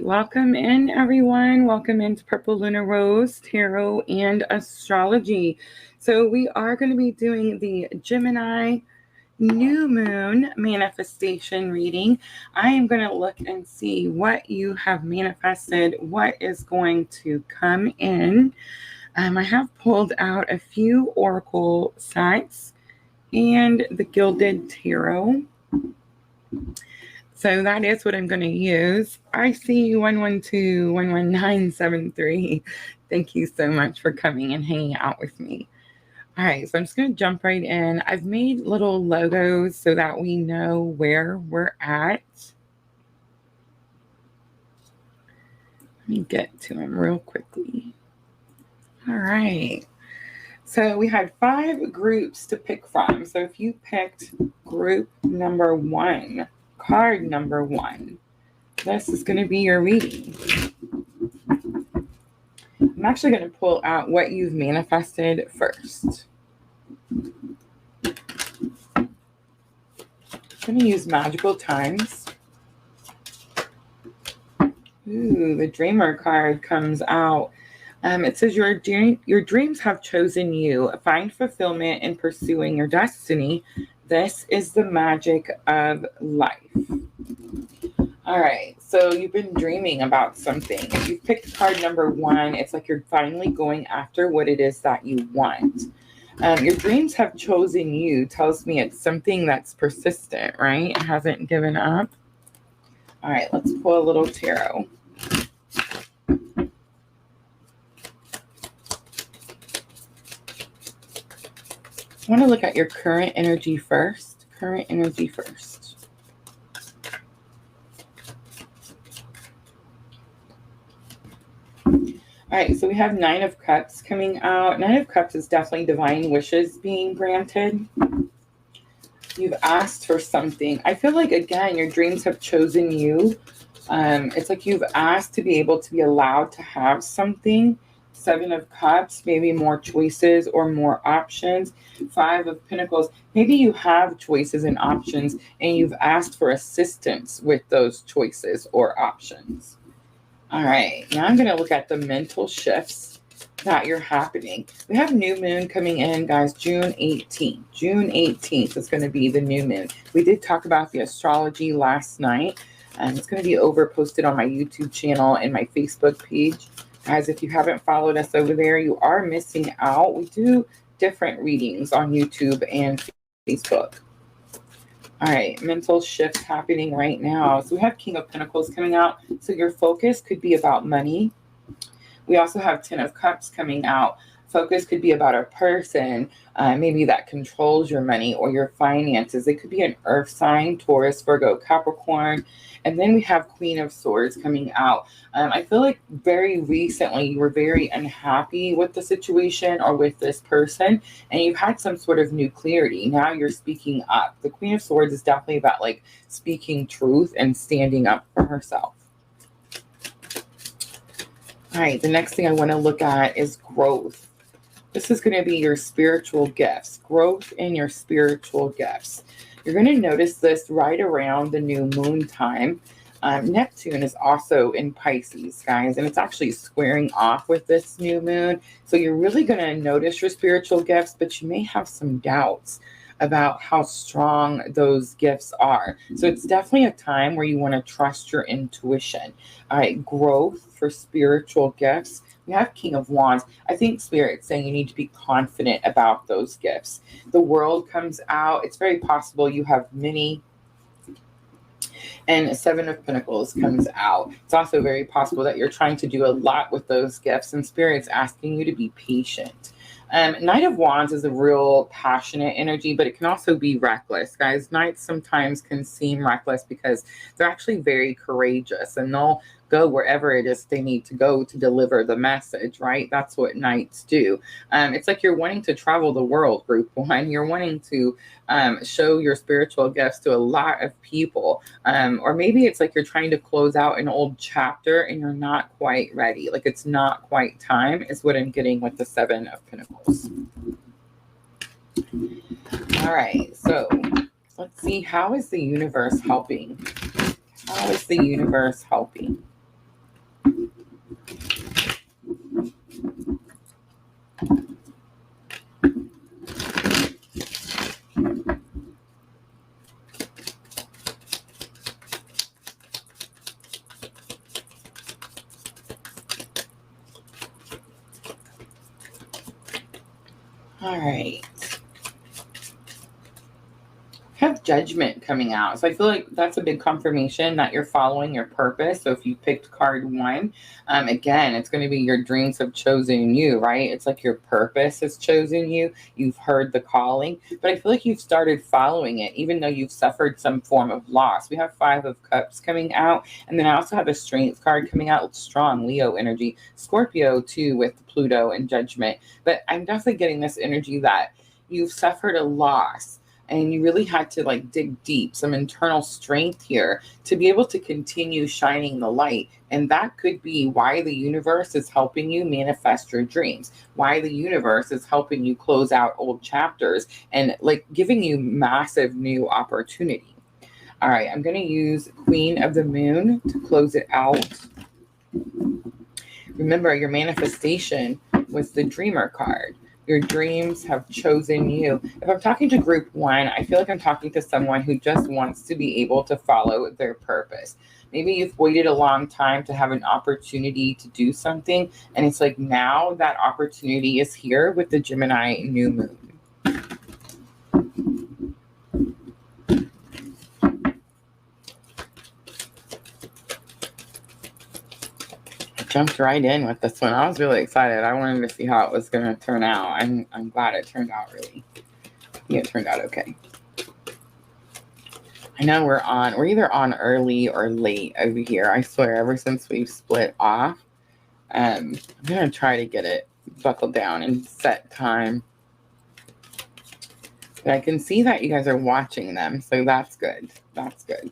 welcome in everyone. Welcome into Purple Lunar Rose, Tarot, and Astrology. So we are going to be doing the Gemini new moon manifestation reading. I am going to look and see what you have manifested, what is going to come in. I have pulled out a few oracle sets and the Gilded Tarot. So that is what I'm going to use. I see 112-11973. Thank you so much for coming and hanging out with me. All right, so I'm just going to jump right in. I've made little logos so that we know where we're at. Let me get to them real quickly. All right. So we had 5 groups to pick from. So if you picked group number 1, card number 1, this is going to be your reading. I'm actually going to pull out what you've manifested first. I'm going to use magical times. Ooh, the Dreamer card comes out. It says your dreams have chosen you. Find fulfillment in pursuing your destiny. This is the magic of life. All right, so you've been dreaming about something. If you picked card number 1, it's like you're finally going after what it is that you want. Your dreams have chosen you tells me it's something that's persistent, right? It hasn't given up. All right, let's pull a little tarot. I want to look at your current energy first. Current energy first. All right, so we have 9 of Cups coming out. 9 of Cups is definitely divine wishes being granted. You've asked for something. I feel like, again, your dreams have chosen you. It's like you've asked to be able to be allowed to have something. 7 of Cups, maybe more choices or more options. 5 of Pentacles, maybe you have choices and options and you've asked for assistance with those choices or options. All right, now I'm going to look at the mental shifts that are happening. We have new moon coming in, guys, June 18th. June 18th is going to be the new moon. We did talk about the astrology last night. It's going to be posted on my YouTube channel and my Facebook page. Guys, if you haven't followed us over there, you are missing out. We do different readings on YouTube and Facebook. All right, mental shifts happening right now. So we have King of Pentacles coming out. So your focus could be about money. We also have 10 of Cups coming out. Focus could be about a person, maybe that controls your money or your finances. It could be an earth sign, Taurus, Virgo, Capricorn. And then we have Queen of Swords coming out. I feel like very recently you were very unhappy with the situation or with this person, and you've had some sort of new clarity. Now you're speaking up. The Queen of Swords is definitely about like speaking truth and standing up for herself. All right, the next thing I want to look at is growth. This is going to be your spiritual gifts, growth in your spiritual gifts. You're going to notice this right around the new moon time. Neptune is also in Pisces, guys, and it's actually squaring off with this new moon. So you're really going to notice your spiritual gifts, but you may have some doubts about how strong those gifts are. So it's definitely a time where you want to trust your intuition. All right, growth for spiritual gifts. We have King of Wands. I think Spirit's saying you need to be confident about those gifts. The World comes out. It's very possible you have many. And 7 of Pentacles comes out. It's also very possible that you're trying to do a lot with those gifts, and Spirit's asking you to be patient. Knight of Wands is a real passionate energy, but it can also be reckless. Guys, Knights sometimes can seem reckless because they're actually very courageous and they'll go wherever it is they need to go to deliver the message, right? That's what Knights do. It's like you're wanting to travel the world, group 1. You're wanting to show your spiritual gifts to a lot of people. Or maybe it's like you're trying to close out an old chapter and you're not quite ready. Like it's not quite time is what I'm getting with the 7 of Pentacles. All right, so let's see, how is the universe helping? How is the universe helping? All right. Have judgment coming out. So I feel like that's a big confirmation that you're following your purpose. So if you picked card 1, again, it's going to be your dreams have chosen you, right? It's like your purpose has chosen you. You've heard the calling, but I feel like you've started following it, even though you've suffered some form of loss. We have 5 of Cups coming out, and then I also have a Strength card coming out with strong Leo energy, Scorpio too, with Pluto and Judgment. But I'm definitely getting this energy that you've suffered a loss, and you really had to like dig deep, some internal strength here to be able to continue shining the light. And that could be why the universe is helping you manifest your dreams, why the universe is helping you close out old chapters and like giving you massive new opportunity. All right, I'm going to use Queen of the Moon to close it out. Remember, your manifestation was the Dreamer card. Your dreams have chosen you. If I'm talking to group 1, I feel like I'm talking to someone who just wants to be able to follow their purpose. Maybe you've waited a long time to have an opportunity to do something, and it's like now that opportunity is here with the Gemini new moon. Jumped right in with this one. I was really excited. I wanted to see how it was going to turn out. I'm glad it turned out really. Yeah, it turned out okay. I know we're either on early or late over here. I swear, ever since we've split off, I'm going to try to get it buckled down and set time. But I can see that you guys are watching them, so that's good. That's good.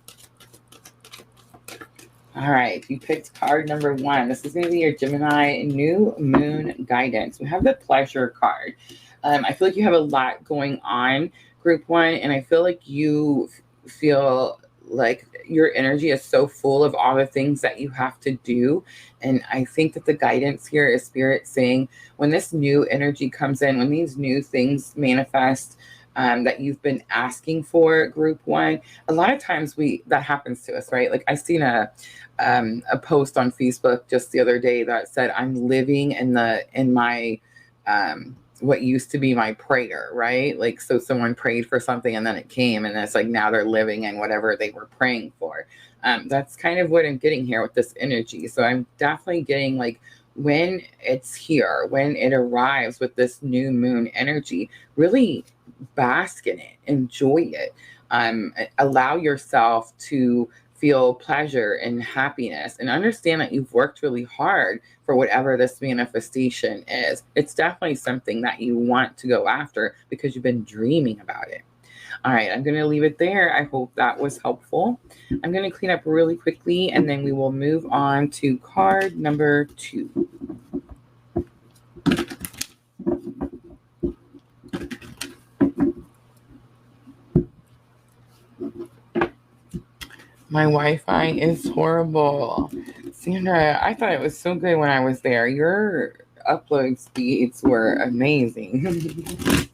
All right, you picked card number 1. This is going to be your Gemini new moon guidance. We have the pleasure card. I feel like you have a lot going on, group 1, and I feel like you feel like your energy is so full of all the things that you have to do. And I think that the guidance here is Spirit saying when this new energy comes in, when these new things manifest, that you've been asking for, group 1, a lot of times that happens to us, right? Like I seen a post on Facebook just the other day that said, I'm living in my what used to be my prayer, right? Like, so someone prayed for something and then it came, and it's like now they're living in whatever they were praying for. That's kind of what I'm getting here with this energy. So I'm definitely getting like, when it's here, when it arrives with this new moon energy, really bask in it, enjoy it, allow yourself to feel pleasure and happiness, and understand that you've worked really hard for whatever this manifestation is. It's definitely something that you want to go after because you've been dreaming about it. All right, I'm going to leave it there. I hope that was helpful. I'm going to clean up really quickly, and then we will move on to card number 2. My Wi-Fi is horrible. Sandra, I thought it was so good when I was there. Your upload speeds were amazing.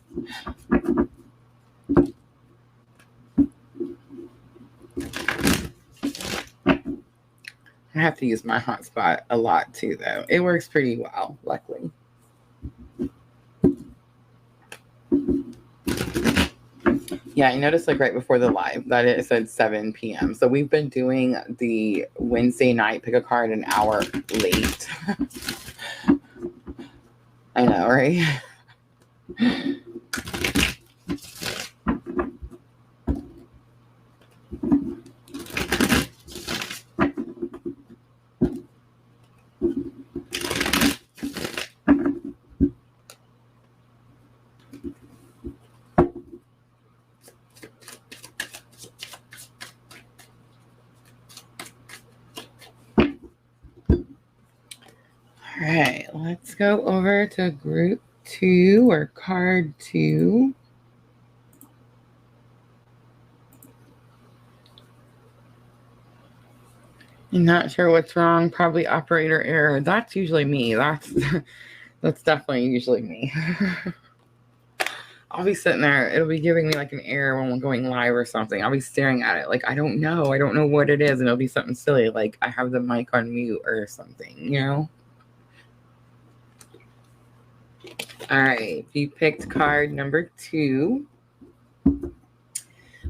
I have to use my hotspot a lot too, though. It works pretty well, luckily. Yeah, I noticed like right before the live that it said 7 p.m. So we've been doing the Wednesday night pick a card an hour late. I know, right? All right, let's go over to group 2 or card 2. I'm not sure what's wrong. Probably operator error. That's usually me. That's definitely usually me. I'll be sitting there. It'll be giving me like an error when we're going live or something. I'll be staring at it like, I don't know what it is. And it'll be something silly like I have the mic on mute or something, you know? All right, you picked card number 2.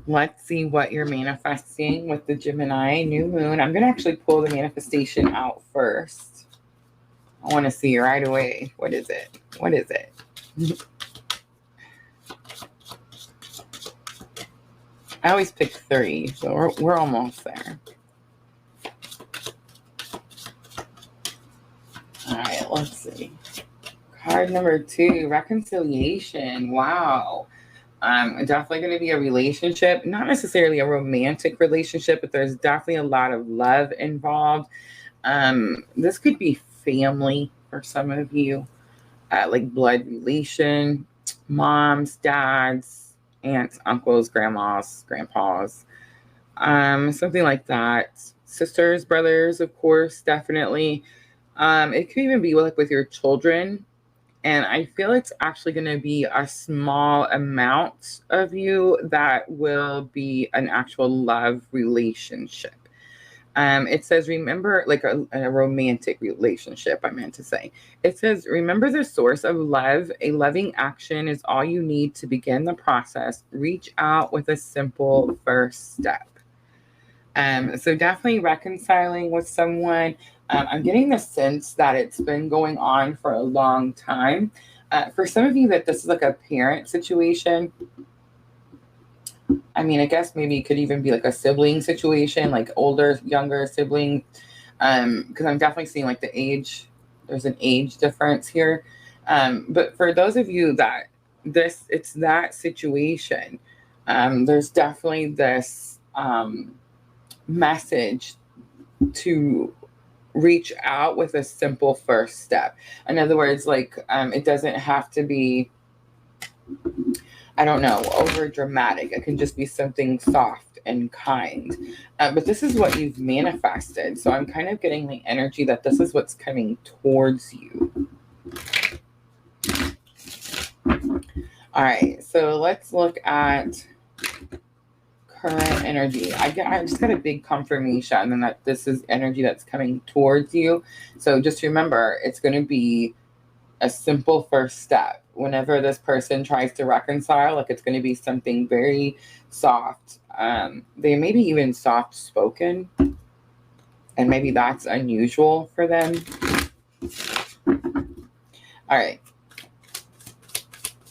Let's see what you're manifesting with the Gemini new moon. I'm going to actually pull the manifestation out first. I want to see right away. What is it? What is it? I always pick 3, so we're almost there. All right, let's see. Card number 2, reconciliation. Wow. Definitely going to be a relationship, not necessarily a romantic relationship, but there's definitely a lot of love involved. This could be family for some of you, like blood relation, moms, dads, aunts, uncles, grandmas, grandpas, something like that. Sisters, brothers, of course, definitely. It could even be like with your children. And I feel it's actually going to be a small amount of you that will be an actual love relationship. It says, remember, like a romantic relationship, I meant to say. It says, remember the source of love. A loving action is all you need to begin the process. Reach out with a simple first step. So definitely reconciling with someone. I'm getting the sense that it's been going on for a long time. For some of you that this is like a parent situation. I mean, I guess maybe it could even be like a sibling situation, like older, younger sibling. Because I'm definitely seeing like the age, there's an age difference here. But for those of you that it's that situation, there's definitely this message to reach out with a simple first step. In other words, like it doesn't have to be, I don't know, over dramatic. It can just be something soft and kind. But this is what you've manifested. So I'm kind of getting the energy that this is what's coming towards you. All right, so let's look at current energy. I just got a big confirmation and that this is energy that's coming towards you. So just remember, it's going to be a simple first step. Whenever this person tries to reconcile, like it's going to be something very soft. They may be even soft spoken, and maybe that's unusual for them. All right.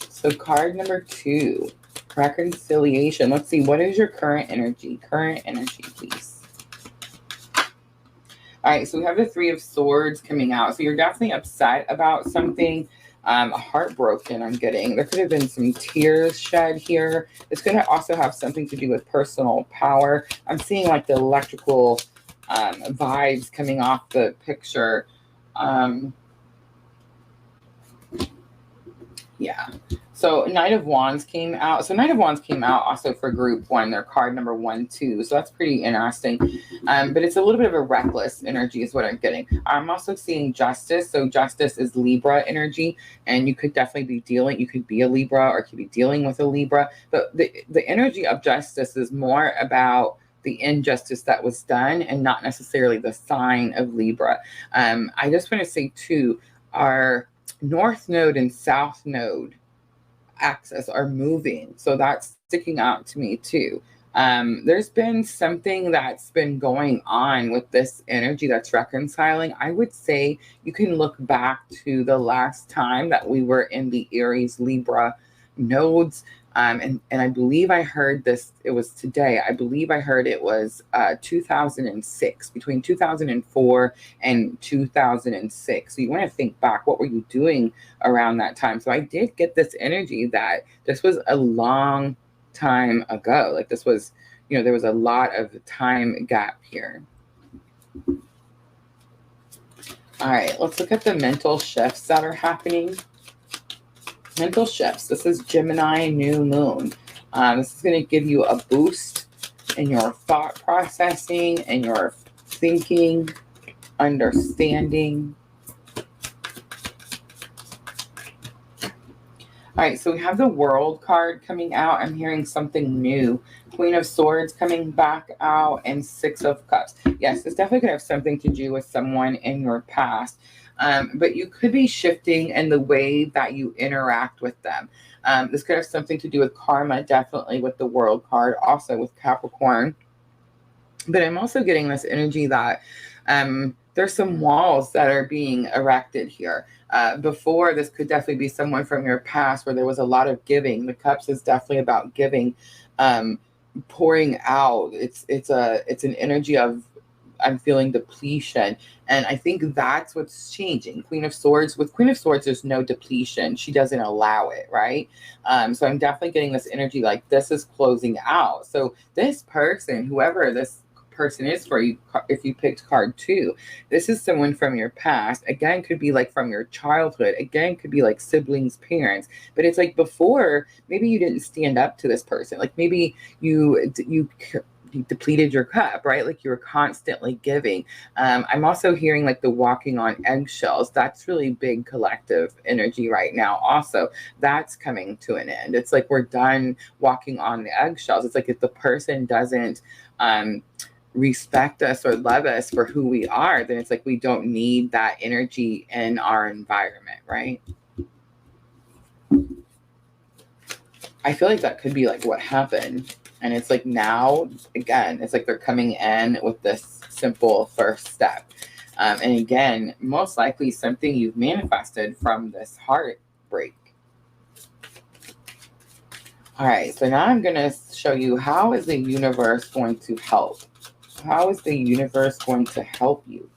So card number 2. Reconciliation. Let's see. What is your current energy? Current energy, please. All right. So we have the 3 of Swords coming out. So you're definitely upset about something. Heartbroken, I'm getting. There could have been some tears shed here. This could also have something to do with personal power. I'm seeing like the electrical vibes coming off the picture. Yeah. So Knight of Wands came out. So Knight of Wands came out also for group 1. They're card number 1, 2. So that's pretty interesting. But it's a little bit of a reckless energy is what I'm getting. I'm also seeing Justice. So Justice is Libra energy. And you could definitely be you could be a Libra or could be dealing with a Libra. But the energy of Justice is more about the injustice that was done and not necessarily the sign of Libra. I just want to say too, our North Node and South Node axis are moving. So that's sticking out to me too. There's been something that's been going on with this energy that's reconciling. I would say you can look back to the last time that we were in the Aries Libra nodes. And I believe I heard this, it was today. I believe I heard it was 2006, between 2004 and 2006. So you want to think back, what were you doing around that time? So I did get this energy that this was a long time ago. Like this was, there was a lot of time gap here. All right, let's look at the mental shifts that are happening. Mental shifts. This is Gemini new moon. This is going to give you a boost in your thought processing and your thinking, understanding. All right, so we have the World card coming out. I'm hearing something new. Queen of Swords coming back out and 6 of Cups. Yes, it's definitely going to have something to do with someone in your past. but you could be shifting in the way that you interact with them. This could have something to do with karma, definitely with the World card, also with Capricorn. But I'm also getting this energy that there's some walls that are being erected here. Before, this could definitely be someone from your past where there was a lot of giving. The Cups is definitely about giving, pouring out. It's an energy of, I'm feeling depletion. And I think that's what's changing. Queen of Swords, with Queen of Swords, there's no depletion. She doesn't allow it, right? So I'm definitely getting this energy like this is closing out. So this person, whoever this person is for you, if you picked card 2, this is someone from your past. Again, could be like from your childhood. Again, could be like siblings, parents. But it's like before, maybe you didn't stand up to this person. Like maybe you depleted your cup, right? Like you were constantly giving. I'm also hearing like the walking on eggshells. That's really big collective energy right now. Also, that's coming to an end. It's like we're done walking on the eggshells. It's like if the person doesn't respect us or love us for who we are, then it's like we don't need that energy in our environment, right? I feel like that could be like what happened. And it's like now, again, it's like they're coming in with this simple first step. And again, most likely something you've manifested from this heartbreak. All right, so now I'm going to show you how is the universe going to help? How is the universe going to help you?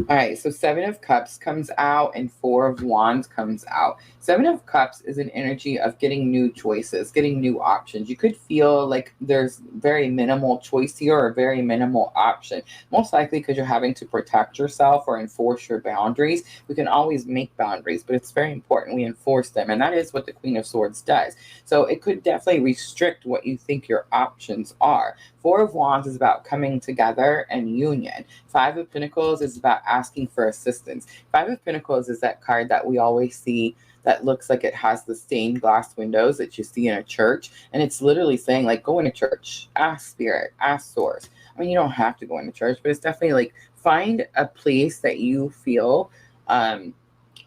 All right, so 7 of Cups comes out and 4 of Wands comes out. 7 of Cups is an energy of getting new choices, getting new options. You could feel like there's very minimal choice here or very minimal option. Most likely because you're having to protect yourself or enforce your boundaries. We can always make boundaries, but it's very important we enforce them. And that is what the Queen of Swords does. So it could definitely restrict what you think your options are. 4 of Wands is about coming together and union. 5 of Pentacles is about asking for assistance. 5 of Pentacles is that card that we always see that looks like it has the stained glass windows that you see in a church. And it's literally saying, like, go into church, ask spirit, ask source. I mean, you don't have to go into church, but it's definitely like find a place that you feel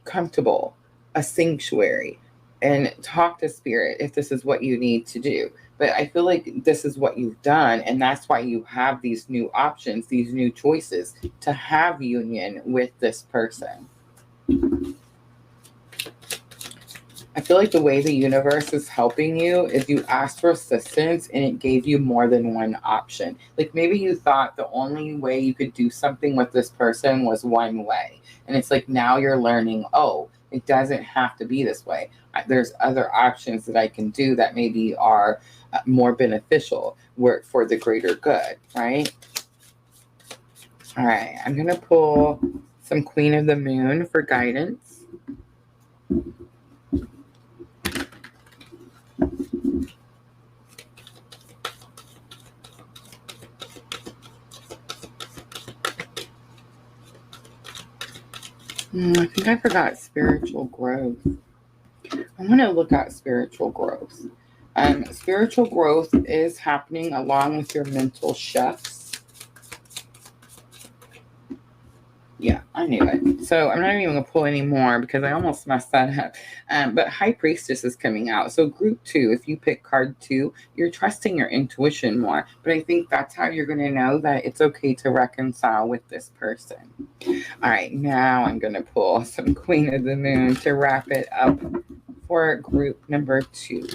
comfortable, a sanctuary, and talk to spirit if this is what you need to do. But I feel like this is what you've done, and that's why you have these new options, these new choices to have union with this person. I feel like the way the universe is helping you is you asked for assistance and it gave you more than one option. Like maybe you thought the only way you could do something with this person was one way. And it's like now you're learning, oh, it doesn't have to be this way. There's other options that I can do that maybe are more beneficial, work for the greater good, right? All right, I'm going to pull some Queen of the Moon for guidance. I think I forgot spiritual growth. I want to look at spiritual growth. Spiritual growth is happening along with your mental shifts. Yeah, I knew it. So I'm not even going to pull any more because I almost messed that up. But High Priestess is coming out. So group 2, if you pick card 2, you're trusting your intuition more. But I think that's how you're going to know that it's okay to reconcile with this person. All right, now I'm going to pull some Queen of the Moon to wrap it up for group number 2.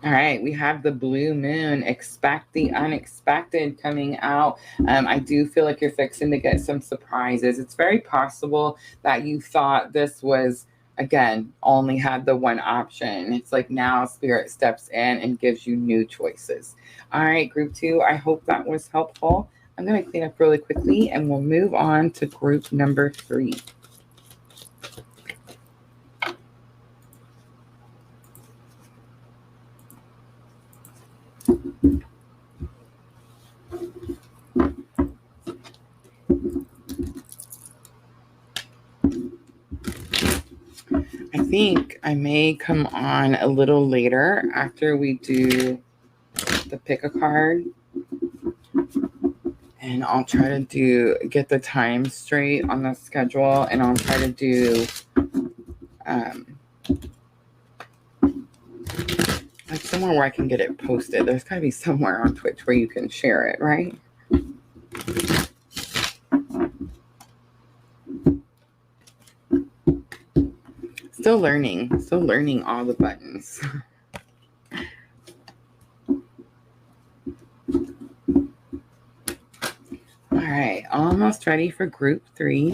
All right, we have the blue moon. Expect the unexpected coming out. I do feel like you're fixing to get some surprises. It's very possible that you thought this was, again, only had the one option. It's like now Spirit steps in and gives you new choices. All right, group 2, I hope that was helpful. I'm going to clean up really quickly and we'll move on to group number 3. I think I may come on a little later after we do the pick a card. And I'll try to get the time straight on the schedule, and I'll try to do like somewhere where I can get it posted. There's got to be somewhere on Twitch where you can share it, right? Still learning all the buttons. All right, almost ready for group 3.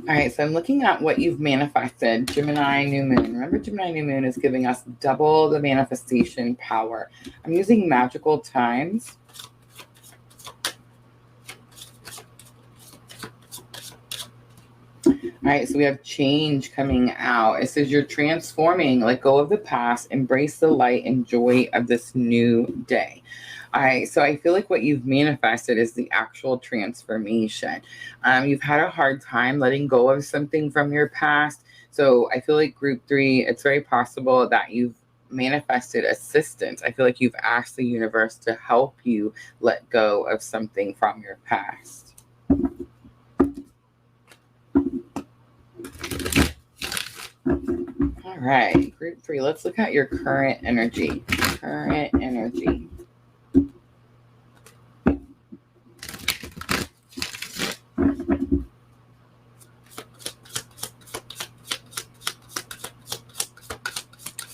All right, so I'm looking at what you've manifested, Gemini new moon. Remember, Gemini new moon is giving us double the manifestation power. I'm using magical times. All right, so we have change coming out. It says you're transforming, let go of the past, embrace the light and joy of this new day. All right, so I feel like what you've manifested is the actual transformation. You've had a hard time letting go of something from your past. So I feel like group 3, it's very possible that you've manifested assistance. I feel like you've asked the universe to help you let go of something from your past. All right, group 3, let's look at your current energy. Current energy.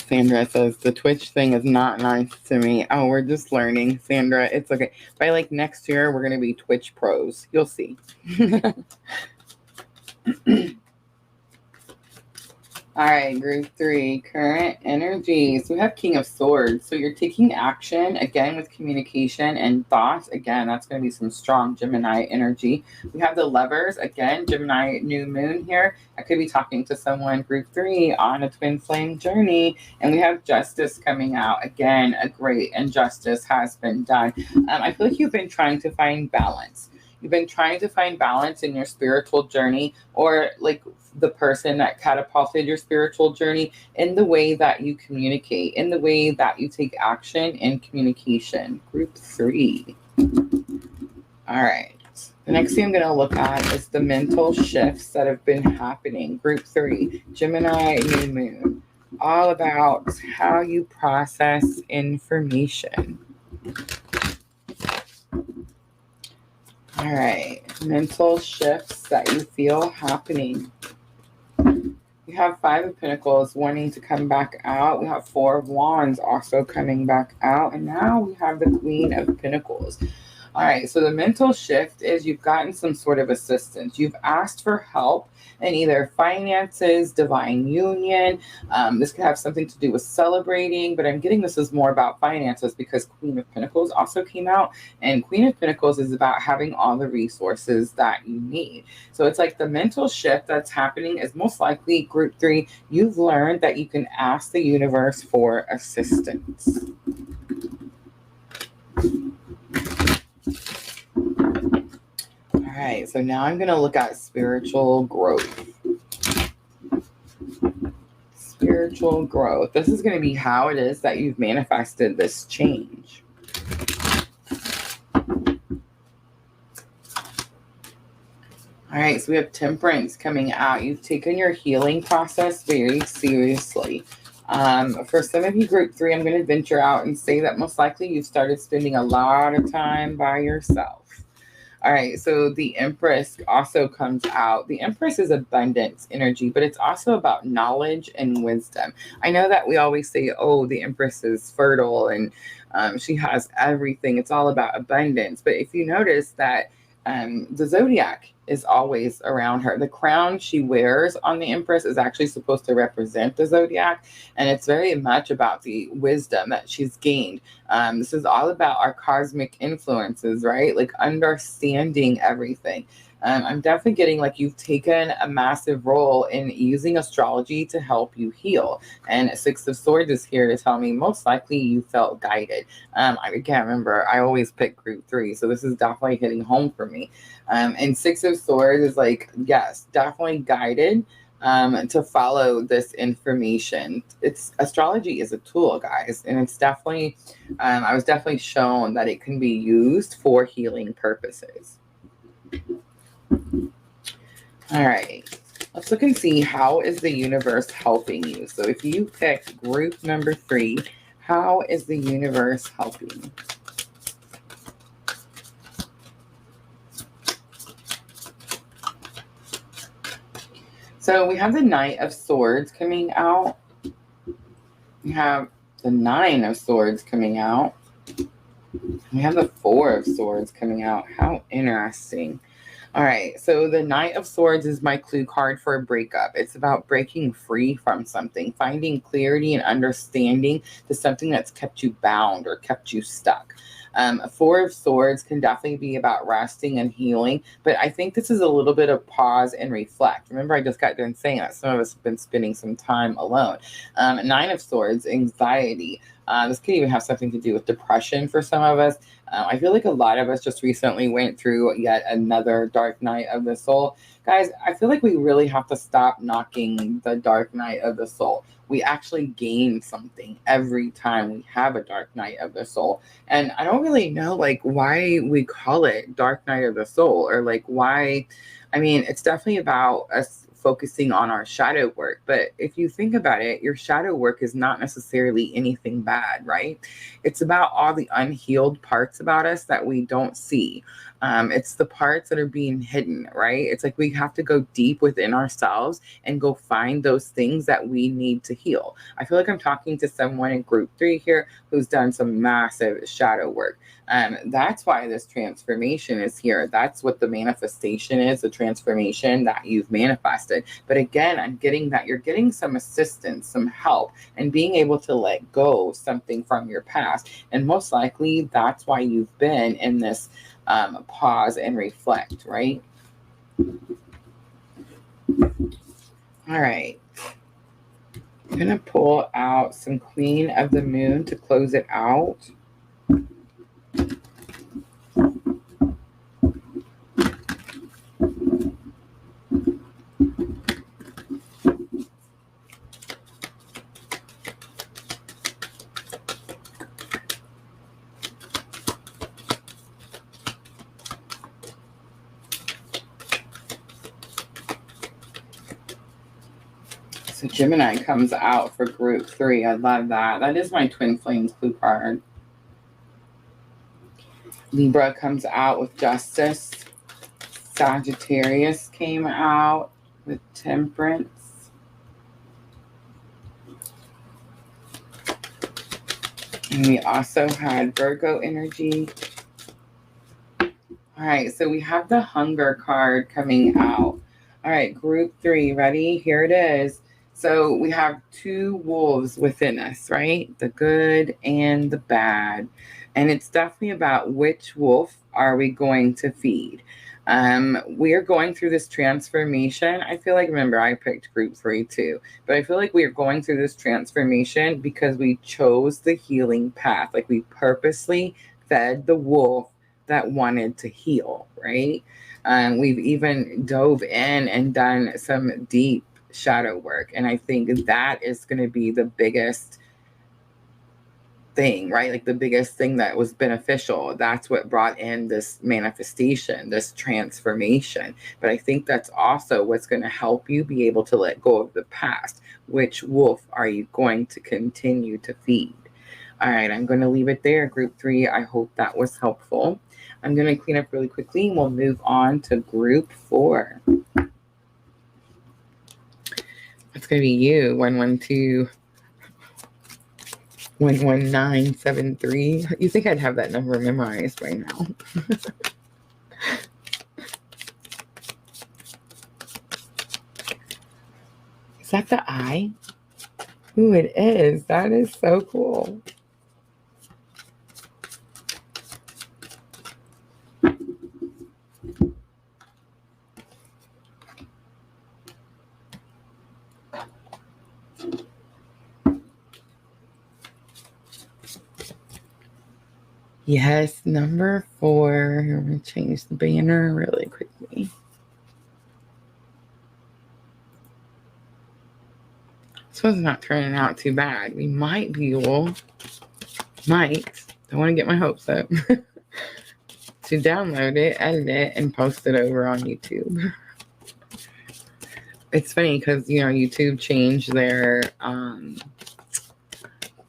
Sandra says, the Twitch thing is not nice to me. Oh, we're just learning, Sandra. It's okay. By like next year, we're going to be Twitch pros. You'll see. All right, group 3, current energy. So we have King of Swords. So you're taking action, again, with communication and thought. Again, that's going to be some strong Gemini energy. We have the Lovers. Again, Gemini new moon here. I could be talking to someone, group 3, on a twin flame journey. And we have Justice coming out. Again, a great injustice has been done. I feel like you've been trying to find balance. You've been trying to find balance in your spiritual journey, or like the person that catapulted your spiritual journey, in the way that you communicate, in the way that you take action in communication. Group 3. All right. The next thing I'm going to look at is the mental shifts that have been happening. Group 3, Gemini new moon. All about how you process information. All right, mental shifts that you feel happening. We have 5 of Pentacles wanting to come back out. We have 4 of Wands also coming back out. And now we have the Queen of Pentacles. All right, so the mental shift is you've gotten some sort of assistance. You've asked for help in either finances, divine union. This could have something to do with celebrating, but I'm getting this is more about finances because Queen of Pentacles also came out, and Queen of Pentacles is about having all the resources that you need. So it's like the mental shift that's happening is most likely group 3. You've learned that you can ask the universe for assistance. All right, so now I'm going to look at spiritual growth. Spiritual growth. This is going to be how it is that you've manifested this change. All right, so we have Temperance coming out. You've taken your healing process very seriously. For some of you, group 3, I'm going to venture out and say that most likely you've started spending a lot of time by yourself. All right, so the Empress also comes out. The Empress is abundance energy, but it's also about knowledge and wisdom. I know that we always say, oh, the Empress is fertile and she has everything. It's all about abundance. But if you notice that the zodiac is always around her. The crown she wears on the Empress is actually supposed to represent the zodiac, and it's very much about the wisdom that she's gained. This is all about our cosmic influences, right? Like understanding everything. I'm definitely getting like you've taken a massive role in using astrology to help you heal. And Six of Swords is here to tell me most likely you felt guided. I can't remember. I always pick group 3, so this is definitely hitting home for me. And Six of Swords is like, yes, definitely guided to follow this information. Astrology is a tool, guys, and it's definitely, I was definitely shown that it can be used for healing purposes. All right, let's look and see how is the universe helping you. So if you picked group number 3, how is the universe helping? So we have the Knight of Swords coming out. We have the 9 of Swords coming out. We have the 4 of Swords coming out. How interesting. All right, so the Knight of Swords is my clue card for a breakup. It's about breaking free from something, finding clarity and understanding to something that's kept you bound or kept you stuck. 4 of Swords can definitely be about resting and healing, but I think this is a little bit of pause and reflect. Remember, I just got done saying that some of us have been spending some time alone. 9 of Swords, anxiety. This could even have something to do with depression for some of us. I feel like a lot of us just recently went through yet another dark night of the soul. Guys, I feel like we really have to stop knocking the dark night of the soul. We actually gain something every time we have a dark night of the soul. And I don't really know like why we call it dark night of the soul, or like why. I mean, it's definitely about us focusing on our shadow work. But if you think about it, your shadow work is not necessarily anything bad, right? It's about all the unhealed parts about us that we don't see. It's the parts that are being hidden, right? It's like we have to go deep within ourselves and go find those things that we need to heal. I feel like I'm talking to someone in group 3 here who's done some massive shadow work. That's why this transformation is here. That's what the manifestation is, the transformation that you've manifested. But again, I'm getting that you're getting some assistance, some help, and being able to let go something from your past. And most likely that's why you've been in this pause and reflect, right? All right. I'm going to pull out some Queen of the Moon to close it out. So Gemini comes out for group 3. I love that. That is my Twin Flames clue card. Libra comes out with Justice. Sagittarius came out with Temperance. And we also had Virgo energy. All right, so we have the Hunger card coming out. All right, group 3, ready? Here it is. So we have 2 wolves within us, right? The good and the bad. And it's definitely about which wolf are we going to feed. We are going through this transformation. I feel like, remember, I picked group 3 too, but I feel like we are going through this transformation because we chose the healing path. Like we purposely fed the wolf that wanted to heal, right? We've even dove in and done some deep shadow work. And I think that is going to be the biggest thing, right? Like the biggest thing that was beneficial. That's what brought in this manifestation, this transformation. But I think that's also what's going to help you be able to let go of the past. Which wolf are you going to continue to feed? All right, I'm going to leave it there, group 3. I hope that was helpful. I'm going to clean up really quickly and we'll move on to group 4. It's going to be you, 112 11973. You think I'd have that number memorized by now? Is that the eye? Ooh, it is. That is so cool. Yes, number 4. I'm going to change the banner really quickly. This one's not turning out too bad. We might be able, don't want to get my hopes up, to download it, edit it, and post it over on YouTube. It's funny because, YouTube changed their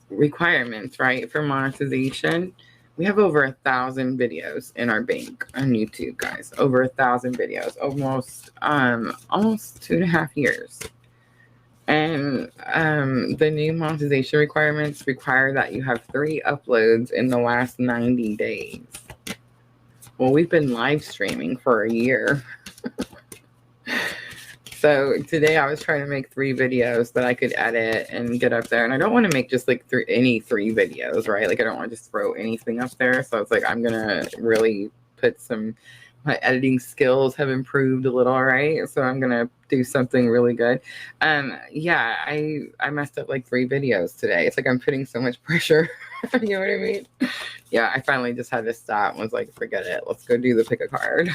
requirements, right, for monetization. We have over 1,000 videos in our bank on YouTube, guys. Over 1,000 videos, almost 2.5 years. And the new monetization requirements require that you have 3 uploads in the last 90 days. Well, we've been live streaming for a year. So today I was trying to make 3 videos that I could edit and get up there. And I don't want to make just like any 3 videos, right? Like I don't want to just throw anything up there. So it's like I'm going to really put my editing skills have improved a little, right? So I'm going to do something really good. Yeah, I messed up like 3 videos today. It's like I'm putting so much pressure. You know what I mean? Yeah, I finally just had to stop and was like, forget it. Let's go do the pick a card.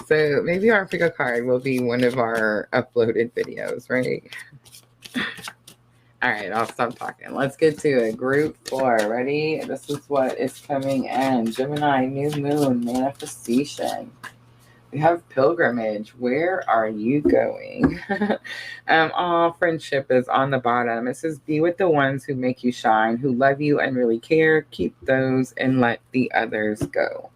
So maybe our pick a card will be one of our uploaded videos, right? All right, I'll stop talking. Let's get to it. Group 4. Ready? This is what is coming in. Gemini, new moon, manifestation. We have pilgrimage. Where are you going? Friendship is on the bottom. It says, be with the ones who make you shine, who love you and really care. Keep those and let the others go.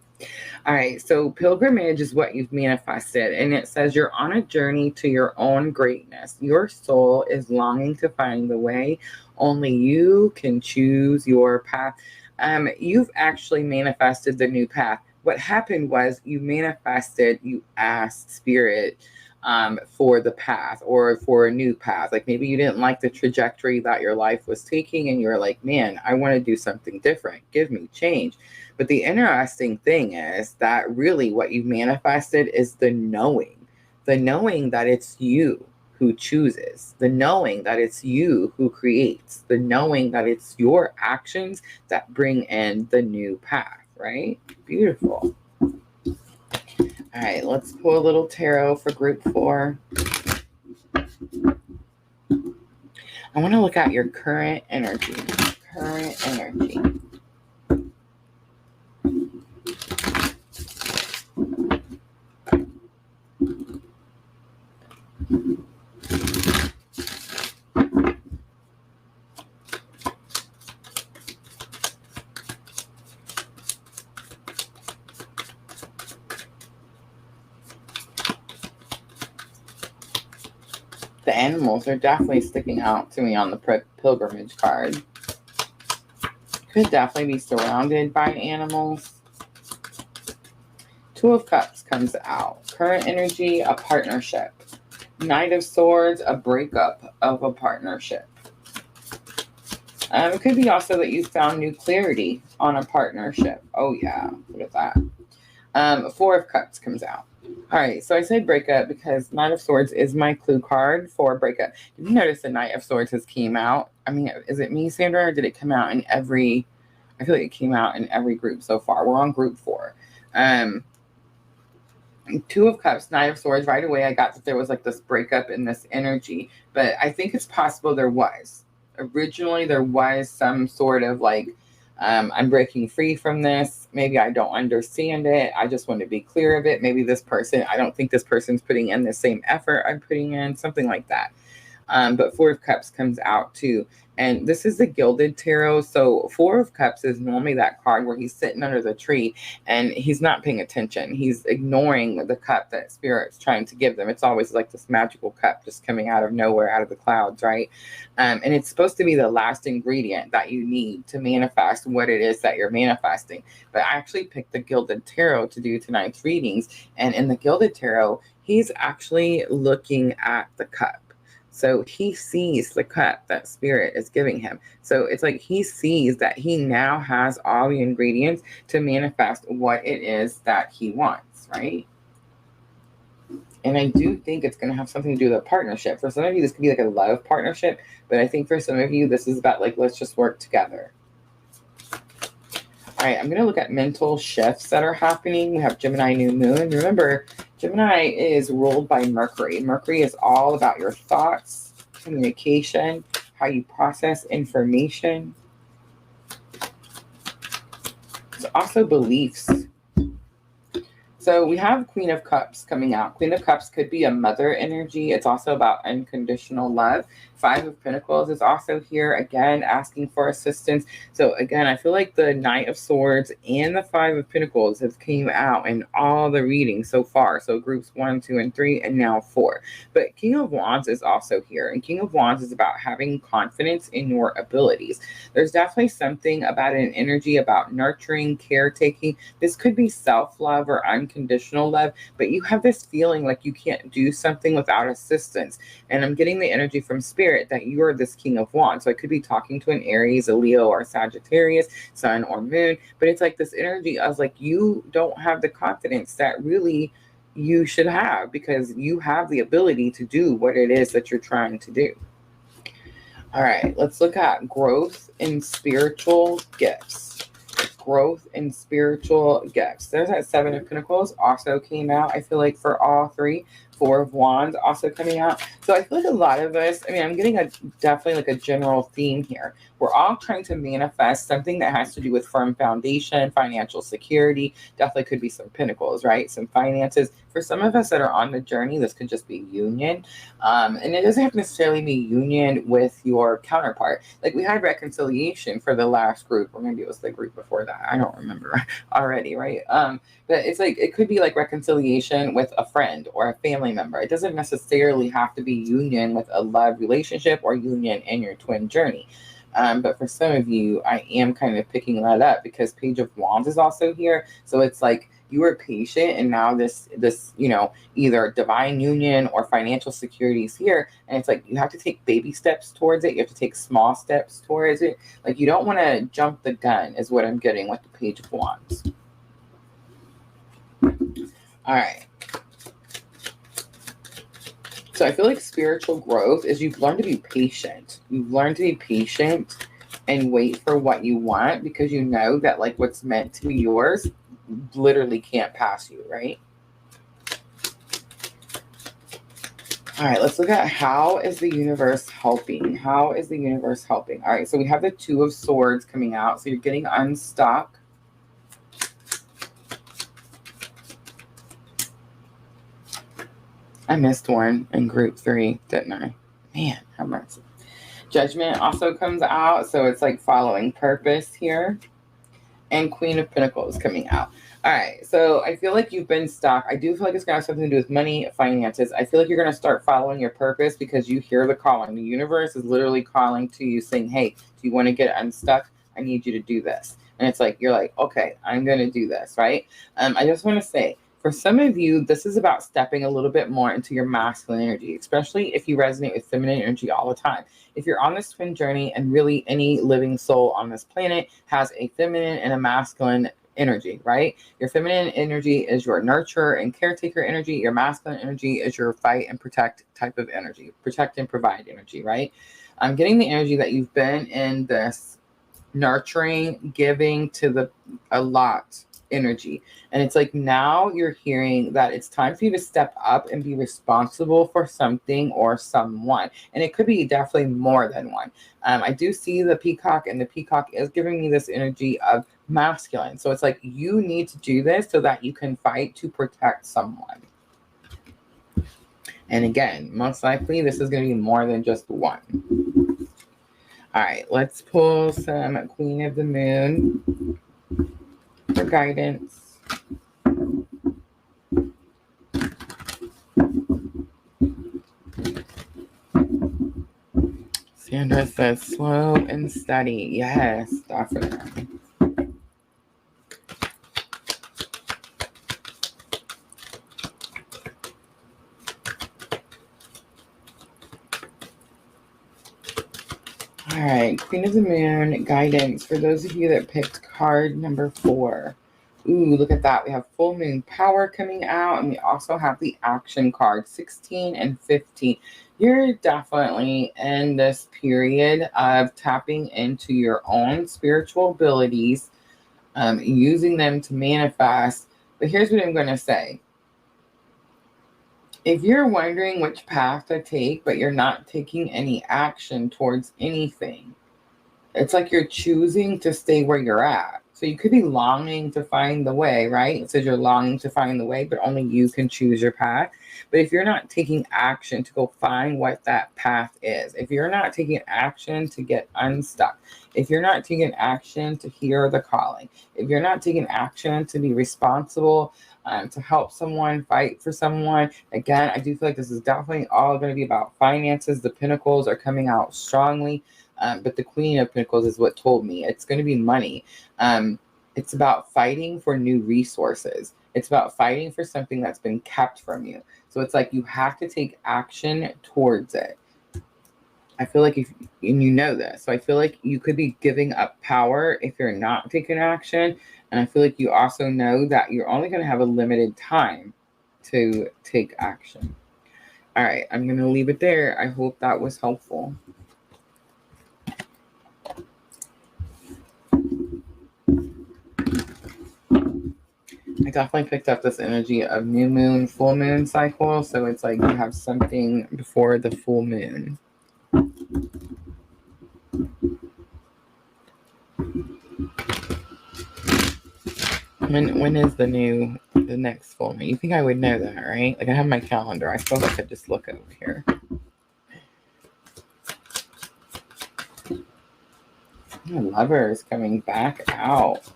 All right, so pilgrimage is what you've manifested, and it says you're on a journey to your own greatness. Your soul is longing to find the way. Only you can choose your path. You've actually manifested the new path. What happened was you asked Spirit for the path or for a new path. Like maybe you didn't like the trajectory that your life was taking, and you're like, man, I want to do something different. Give me change. But the interesting thing is that really what you've manifested is the knowing that it's you who chooses, the knowing that it's you who creates, the knowing that it's your actions that bring in the new path, right? Beautiful. All right, let's pull a little tarot for group 4. I want to look at your current energy. The animals are definitely sticking out to me on the pilgrimage card. Could definitely be surrounded by animals. 2 of Cups comes out. Current energy, a partnership. Knight of Swords, a breakup of a partnership. It could be also that you found new clarity on a partnership. Oh yeah, look at that. 4 of Cups comes out. All right, so I say breakup because Knight of Swords is my clue card for breakup. Did you notice the Knight of Swords has came out? I mean, is it me, Sandra, or did it come out in every... I feel like it came out in every group so far. We're on group 4. 2 of Cups, Knight of Swords. Right away, I got that there was like this breakup in this energy. But I think it's possible there was. Originally, there was some sort of like, I'm breaking free from this. Maybe I don't understand it. I just want to be clear of it. Maybe this person, I don't think this person's putting in the same effort I'm putting in, something like that. But 4 of Cups comes out too. And this is the Gilded Tarot. So 4 of Cups is normally that card where he's sitting under the tree and he's not paying attention. He's ignoring the cup that Spirit's trying to give them. It's always like this magical cup just coming out of nowhere, out of the clouds, right? And it's supposed to be the last ingredient that you need to manifest what it is that you're manifesting. But I actually picked the Gilded Tarot to do tonight's readings. And in the Gilded Tarot, he's actually looking at the cup. So he sees the cup that Spirit is giving him. So it's like he sees that he now has all the ingredients to manifest what it is that he wants, right? And I do think it's going to have something to do with a partnership. For some of you, this could be like a love partnership, but I think for some of you, this is about like, let's just work together. All right, I'm going to look at mental shifts that are happening. We have Gemini new moon. Remember, Gemini is ruled by Mercury. Mercury is all about your thoughts, communication, how you process information. It's also beliefs. So we have Queen of Cups coming out. Queen of Cups could be a mother energy. It's also about unconditional love. Five of Pentacles is also here, again, asking for assistance. So again, I feel like the Knight of Swords and the Five of Pentacles have came out in all the readings so far. So groups 1, 2, and 3, and now 4. But King of Wands is also here. And King of Wands is about having confidence in your abilities. There's definitely something about an energy about nurturing, caretaking. This could be self-love or unconditional love, but you have this feeling like you can't do something without assistance. And I'm getting the energy from Spirit that you are this King of Wands. So I could be talking to an Aries, a Leo, or a Sagittarius, Sun or Moon, but it's like this energy of like you don't have the confidence that really you should have, because you have the ability to do what it is that you're trying to do. All right, let's look at growth in spiritual gifts. Growth in spiritual gifts. There's that Seven of Pentacles also came out, I feel like, for all three. Four of Wands also coming out. So I feel like a lot of us, I mean, I'm getting definitely like a general theme here. We're all trying to manifest something that has to do with firm foundation, financial security. Definitely could be some pentacles, right? Some finances. For some of us that are on the journey, this could just be union. And it doesn't have to necessarily be union with your counterpart. Like we had reconciliation for the last group, or maybe it was the group before that. I don't remember already, right? But it's like, it could be like reconciliation with a friend or a family member. It doesn't necessarily have to be union with a love relationship or union in your twin journey. But for some of you, I am kind of picking that up because Page of Wands is also here. So it's like you were patient, and now this, you know, either divine union or financial security is here. And it's like you have to take baby steps towards it. You have to take small steps towards it. Like you don't want to jump the gun is what I'm getting with the Page of Wands. All right. So I feel like spiritual growth is you've learned to be patient. You've learned to be patient and wait for what you want, because you know that like what's meant to be yours literally can't pass you, right? All right, let's look at how is the universe helping? How is the universe helping? All right, so we have the Two of Swords coming out. So you're getting unstuck. I missed one in group 3, didn't I? Man, how much? Judgment also comes out. So it's like following purpose here. And Queen of Pentacles coming out. All right, so I feel like you've been stuck. I do feel like it's going to have something to do with money, finances. I feel like you're going to start following your purpose because you hear the calling. The universe is literally calling to you saying, hey, do you want to get unstuck? I need you to do this. And it's like, you're like, okay, I'm going to do this, right? I just want to say, for some of you, this is about stepping a little bit more into your masculine energy, especially if you resonate with feminine energy all the time. If you're on this twin journey, and really any living soul on this planet has a feminine and a masculine energy, right? Your feminine energy is your nurturer and caretaker energy. Your masculine energy is your fight and protect type of energy, protect and provide energy, right? I'm getting the energy that you've been in this nurturing, giving to a lot energy. And it's like now you're hearing that it's time for you to step up and be responsible for something or someone. And it could be definitely more than one. I do see the peacock, and the peacock is giving me this energy of masculine. So it's like you need to do this so that you can fight to protect someone. And again, most likely this is going to be more than just one. All right, let's pull some Queen of the Moon for guidance. Sandra says slow and steady. Yes, definitely. All right, Queen of the Moon, guidance for those of you that picked card number 4. Ooh, look at that. We have full moon power coming out, and we also have the action card, 16 and 15. You're definitely in this period of tapping into your own spiritual abilities, using them to manifest. But here's what I'm going to say. If you're wondering which path to take, but you're not taking any action towards anything, it's like you're choosing to stay where you're at. So you could be longing to find the way, right? It says you're longing to find the way, but only you can choose your path. But if you're not taking action to go find what that path is, if you're not taking action to get unstuck, if you're not taking action to hear the calling, if you're not taking action to be responsible, to help someone, fight for someone, again, I do feel like this is definitely all going to be about finances. The Pentacles are coming out strongly. But the Queen of Pentacles is what told me it's going to be money. It's about fighting for new resources. It's about fighting for something that's been kept from you. So it's like you have to take action towards it. I feel like and you know this, so I feel like you could be giving up power if you're not taking action. And I feel like you also know that you're only going to have a limited time to take action. All right, I'm going to leave it there. I hope that was helpful. I definitely picked up this energy of new moon, full moon cycle. So it's like you have something before the full moon. When is the next full moon? You think I would know that, right? Like I have my calendar. I suppose I could just look over here. Lovers coming back out.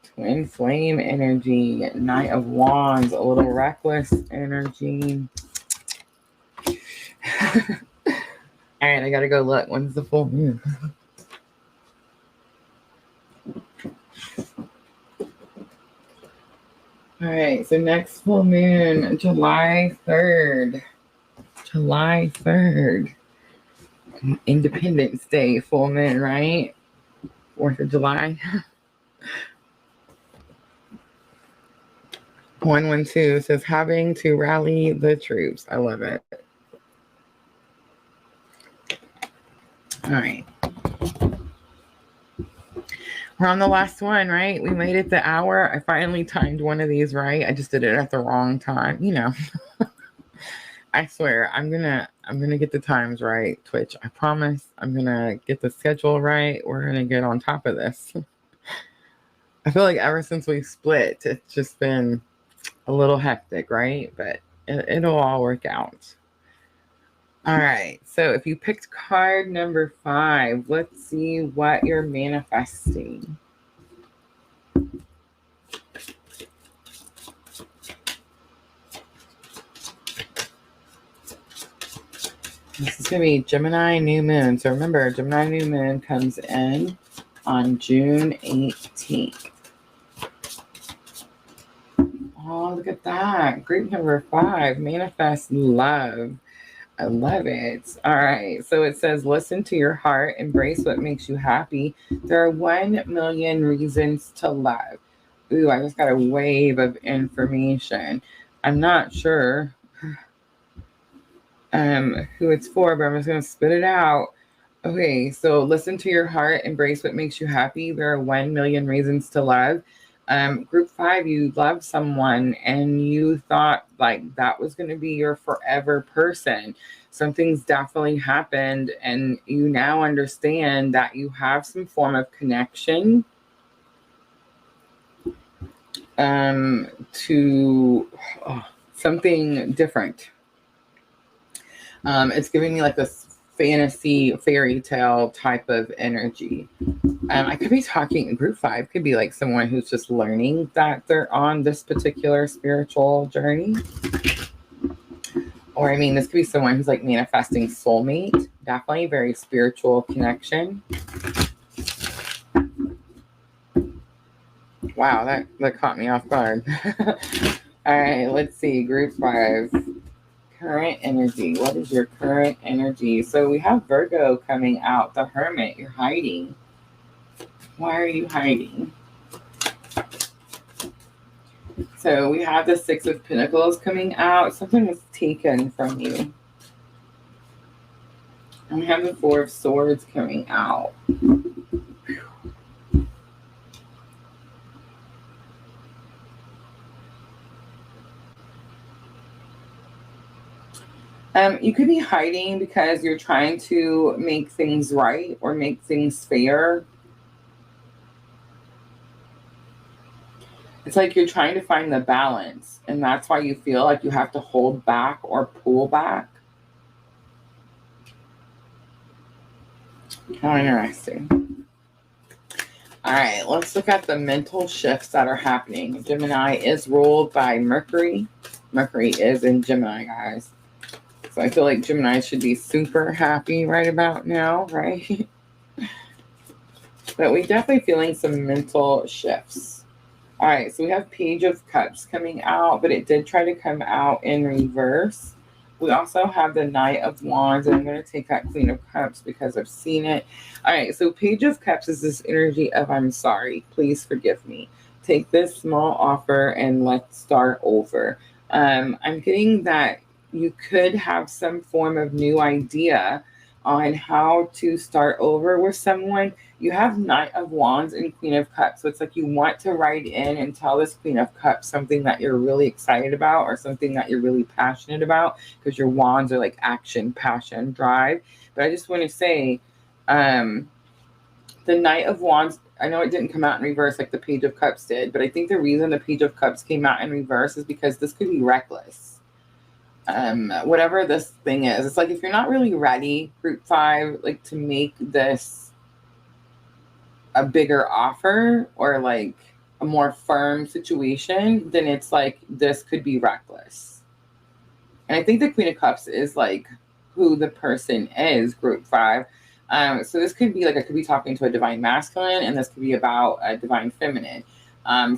Twin flame energy, Knight of Wands, a little reckless energy. All right, I gotta go look. When's the full moon? All right, so next full moon, July 3rd. July 3rd. Independence Day full moon, right? 4th of July. 112 says having to rally the troops. I love it. All right. We're on the last one, right? We made it the hour. I finally timed one of these right. I just did it at the wrong time. You know. I swear, I'm gonna get the times right, Twitch. I promise. I'm gonna get the schedule right. We're gonna get on top of this. I feel like ever since we split, it's just been a little hectic, right? But it'll all work out. All right. So if you picked card number 5, let's see what you're manifesting. This is going to be Gemini new moon. So remember, Gemini new moon comes in on June 18th. Oh, look at that. Group number 5, manifest love. I love it. All right. So it says, listen to your heart, embrace what makes you happy. There are 1 million reasons to love. Ooh, I just got a wave of information. I'm not sure who it's for, but I'm just going to spit it out. Okay. So listen to your heart, embrace what makes you happy. There are 1 million reasons to love. Group 5, you love someone and you thought like that was going to be your forever person. Something's definitely happened and you now understand that you have some form of connection to something different. It's giving me like this fantasy fairy tale type of energy. I could be talking, group 5 could be like someone who's just learning that they're on this particular spiritual journey. Or, I mean, this could be someone who's like manifesting soulmate. Definitely very spiritual connection. Wow, that caught me off guard. All right, let's see. Group 5. current energy. What is your current energy? So we have Virgo coming out, the Hermit. You're hiding. Why are you hiding? So we have the Six of Pentacles coming out. Something was taken from you. And we have the Four of Swords coming out. You could be hiding because you're trying to make things right or make things fair. It's like you're trying to find the balance, and that's why you feel like you have to hold back or pull back. How interesting. All right, let's look at the mental shifts that are happening. Gemini is ruled by Mercury. Mercury is in Gemini, guys. So I feel like Gemini should be super happy right about now, right? But we're definitely feeling some mental shifts. All right, so we have Page of Cups coming out, but it did try to come out in reverse. We also have the Knight of Wands, and I'm going to take that Queen of Cups because I've seen it. All right, so Page of Cups is this energy of I'm sorry, please forgive me. Take this small offer and let's start over. I'm getting that you could have some form of new idea on how to start over with someone. You have Knight of Wands and Queen of Cups. So it's like you want to write in and tell this Queen of Cups something that you're really excited about or something that you're really passionate about, because your wands are like action, passion, drive. But I just want to say, the Knight of Wands, I know it didn't come out in reverse like the Page of Cups did, but I think the reason the Page of Cups came out in reverse is because this could be reckless. Whatever this thing is, it's like if you're not really ready, Group 5, like to make this a bigger offer or like a more firm situation, then it's like this could be reckless. And I think the Queen of Cups is like who the person is, Group 5. So this could be like I could be talking to a divine masculine, and this could be about a divine feminine.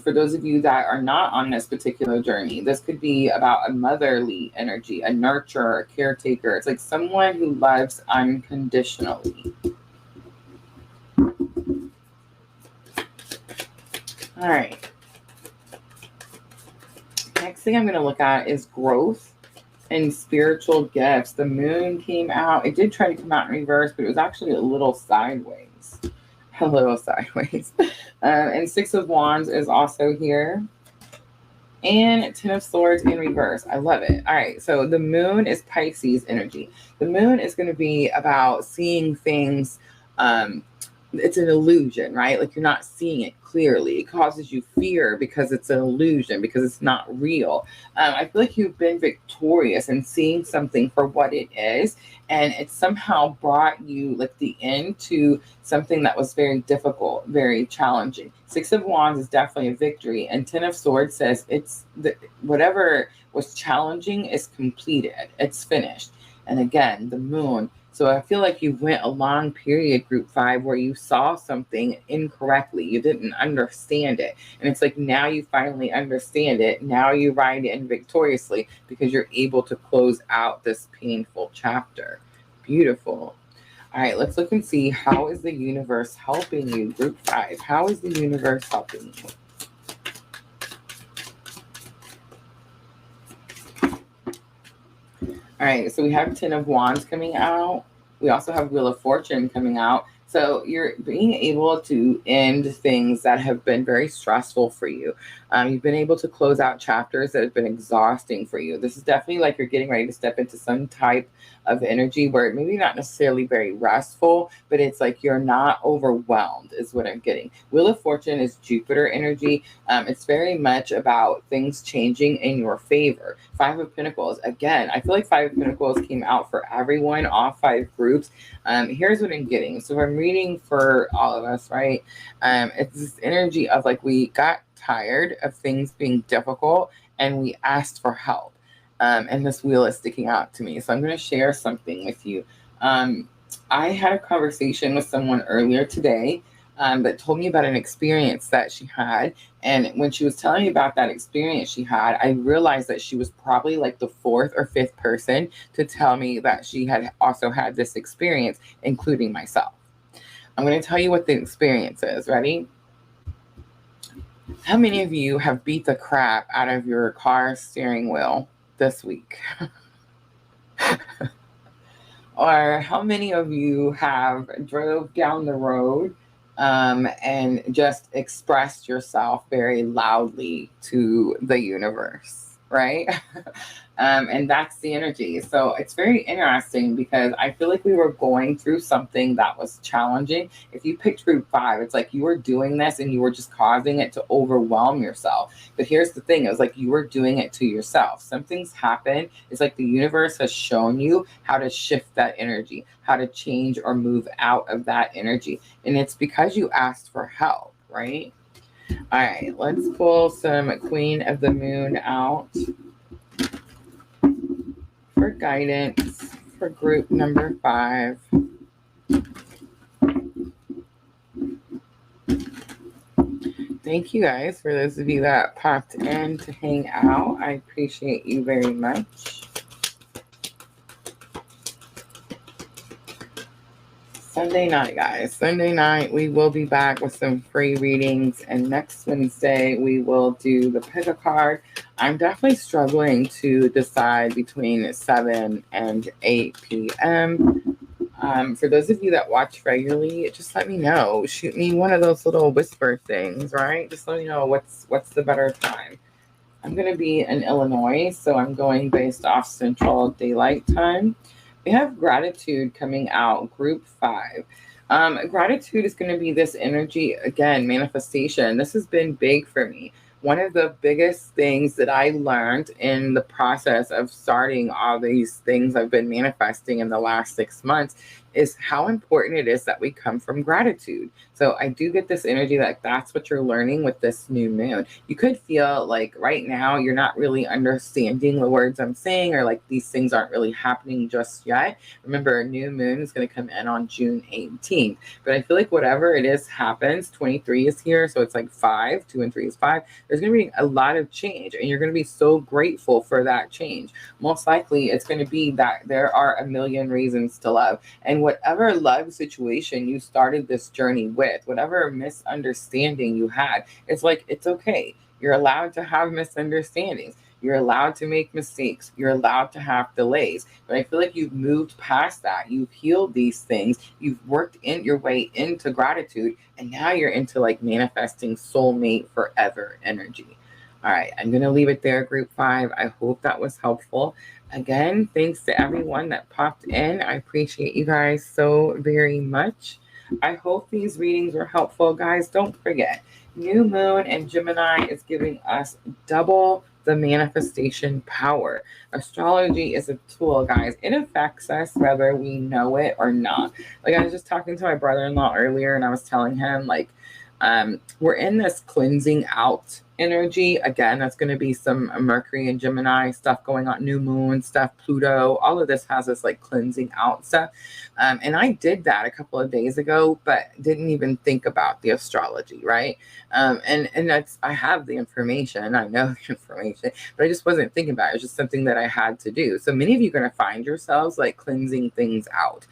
For those of you that are not on this particular journey, this could be about a motherly energy, a nurturer, a caretaker. It's like someone who loves unconditionally. All right. Next thing I'm going to look at is growth and spiritual gifts. The moon came out. It did try to come out in reverse, but it was actually a little sideways. A little sideways. And Six of Wands is also here. And Ten of Swords in reverse. I love it. All right. So the moon is Pisces energy. The moon is going to be about seeing things. It's an illusion, right? Like you're not seeing it clearly. It causes you fear because it's an illusion, because it's not real. I feel like you've been victorious in seeing something for what it is, and it somehow brought you like the end to something that was very difficult, very challenging. Six of Wands is definitely a victory, and Ten of Swords says whatever was challenging is completed. It's finished. And again, the moon. So I feel like you went a long period, Group 5, where you saw something incorrectly. You didn't understand it. And it's like now you finally understand it. Now you ride in victoriously because you're able to close out this painful chapter. Beautiful. All right, let's look and see, how is the universe helping you, Group 5? How is the universe helping you? All right, so we have Ten of Wands coming out. We also have Wheel of Fortune coming out. So you're being able to end things that have been very stressful for you. You've been able to close out chapters that have been exhausting for you. This is definitely like you're getting ready to step into some type of energy where it maybe not necessarily very restful, but it's like you're not overwhelmed is what I'm getting. Wheel of Fortune is Jupiter energy. It's very much about things changing in your favor. Five of Pentacles, again, I feel like Five of Pentacles came out for everyone, all 5 groups. Here's what I'm getting. So I'm reading for all of us, right? It's this energy of like we got tired of things being difficult and we asked for help. And this wheel is sticking out to me. So I'm going to share something with you. I had a conversation with someone earlier today. but told me about an experience that she had. And when she was telling me about that experience she had, I realized that she was probably like the fourth or fifth person to tell me that she had also had this experience, including myself. I'm going to tell you what the experience is. Ready? How many of you have beat the crap out of your car steering wheel this week? Or how many of you have drove down the road and just expressed yourself very loudly to the universe, right? And that's the energy. So it's very interesting because I feel like we were going through something that was challenging. If you picked group 5, it's like you were doing this and you were just causing it to overwhelm yourself. But here's the thing, it was like you were doing it to yourself. Something's happened. It's like the universe has shown you how to shift that energy, how to change or move out of that energy. And it's because you asked for help, right? All right, let's pull some Queen of the Moon out for guidance for group number 5. Thank you guys for those of you that popped in to hang out. I appreciate you very much. Sunday night, guys. Sunday night, we will be back with some free readings. And next Wednesday, we will do the pick a card. I'm definitely struggling to decide between 7 and 8 p.m. For those of you that watch regularly, just let me know. Shoot me one of those little whisper things, right? Just let me know what's the better time. I'm going to be in Illinois, so I'm going based off Central Daylight Time. We have gratitude coming out, group 5. Gratitude is going to be this energy, again, manifestation. This has been big for me. One of the biggest things that I learned in the process of starting all these things I've been manifesting in the last 6 months is how important it is that we come from gratitude. So I do get this energy that that's what you're learning with this new moon. You could feel like right now you're not really understanding the words I'm saying, or like these things aren't really happening just yet. Remember, a new moon is going to come in on June 18th. But I feel like whatever it is happens, 23 is here. So it's like 5, 2 and 3 is 5. There's going to be a lot of change, and you're going to be so grateful for that change. Most likely it's going to be that there are a million reasons to love. And whatever love situation you started this journey with, whatever misunderstanding you had, it's like, it's okay. You're allowed to have misunderstandings. You're allowed to make mistakes. You're allowed to have delays. But I feel like you've moved past that. You've healed these things. You've worked in your way into gratitude. And now you're into like manifesting soulmate forever energy. All right, I'm going to leave it there, group 5. I hope that was helpful. Again, thanks to everyone that popped in. I appreciate you guys so very much. I hope these readings were helpful, guys. Don't forget, new moon and Gemini is giving us double the manifestation power. Astrology is a tool, guys. It affects us whether we know it or not. Like, I was just talking to my brother-in-law earlier, and I was telling him, like, we're in this cleansing out energy. Again, that's going to be some Mercury and Gemini stuff going on, new moon stuff, Pluto, all of this has this like cleansing out stuff. And I did that a couple of days ago, but didn't even think about the astrology, right? And that's, I have the information, I know the information, but I just wasn't thinking about it. It's just something that I had to do. So many of you are going to find yourselves like cleansing things out,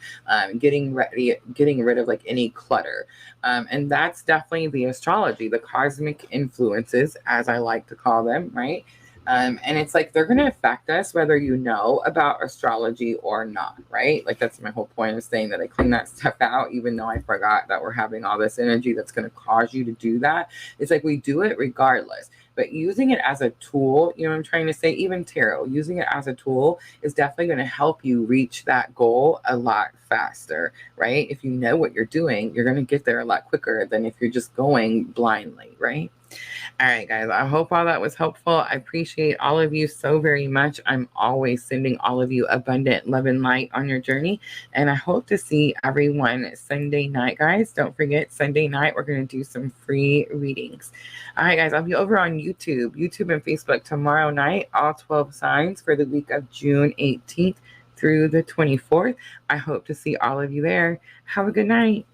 getting rid of like any clutter. And that's definitely the astrology, the cosmic influences, as I like to call them, right? And it's like they're going to affect us whether you know about astrology or not, right? Like that's my whole point of saying that I clean that stuff out, even though I forgot that we're having all this energy that's going to cause you to do that. It's like we do it regardless. But using it as a tool, you know what I'm trying to say? Even tarot, using it as a tool is definitely going to help you reach that goal a lot faster, right? If you know what you're doing, you're going to get there a lot quicker than if you're just going blindly, right? All right, guys, I hope all that was helpful. I appreciate all of you so very much. I'm always sending all of you abundant love and light on your journey. And I hope to see everyone Sunday night, guys. Don't forget, Sunday night, we're going to do some free readings. All right, guys, I'll be over on YouTube and Facebook tomorrow night, all 12 signs for the week of June 18th through the 24th. I hope to see all of you there. Have a good night.